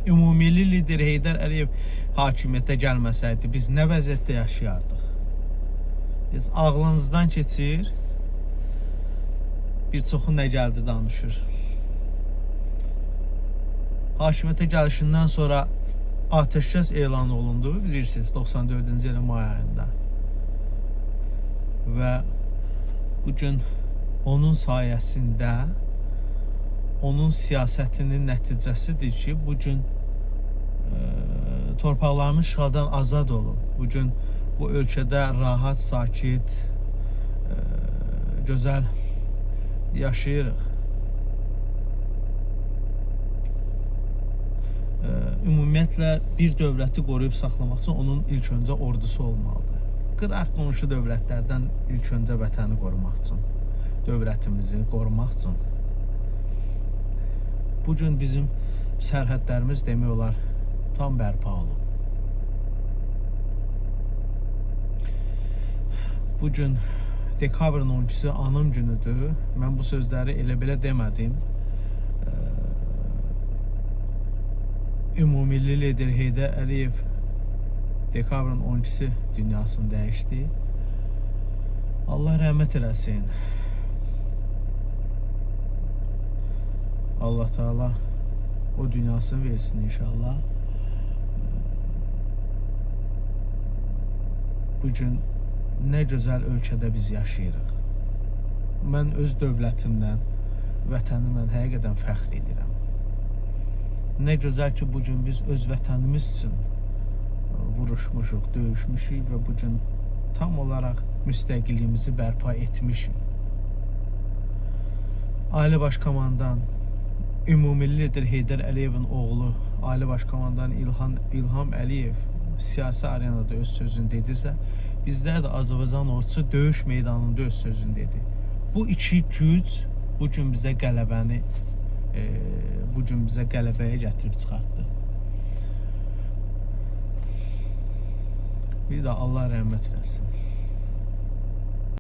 Ümummilli lider Heydər Əliyev hakimiyyətə gəlməsəydi, biz nə vəziyyətdə yaşayardıq? Biz ağlınızdan keçir, bir çoxu nə gəldi danışır. Hakimiyyətə gəlişindən sonra ateşkəs elan olundu, bilirsiniz, 94-cü ilin may ayında. Və bugün onun sayəsində, onun siyasətinin nəticəsidir ki, bugün torpaqlarımız işğaldan azad olub. Bugün bu ölkədə rahat, sakit, gözəl yaşayırıq. Ümumiyyətlə, bir dövləti qoruyub saxlamaq üçün onun ilk öncə ordusu olmalıdır. Qıraq qonşu dövlətlərdən ilk öncə vətəni qorumaq üçün, dövlətimizi qorumaq üçün. Bugün bizim sərhədlərimiz demək olar tam bərpa olub. Bugün dekabrın 12-si anım günüdür. Mən bu sözləri elə-belə demədim. Ümummilli lider Heydər Əliyev dekabrın 12-si dünyasını dəyişdi. Allah rəhmət eləsin. Allah Teala o dünyasını versin inşallah. Bugün nə gözəl ölkədə biz yaşayırıq. Mən öz dövlətimdən, vətənimdən həqiqətən fəxr edirəm. Nə gözəl ki, bugün biz öz vətənimiz üçün vuruşmuşuq, döyüşmüşük və bugün tam olaraq müstəqilliyimizi bərpa etmişik. Ali Baş Komandan, Ümummilli lider Heydər Əliyevin oğlu, Ali Baş Komandan İlham Əliyev siyasi arenada öz sözünü dedisə, bizlər də Azərbaycan ordusu döyüş meydanında öz sözünü dedi. Bu iki güc bugün bizə qələbəni, bugün bizə qələbəyə gətirib çıxartdı. Bir də Allah rəhmət eləsin.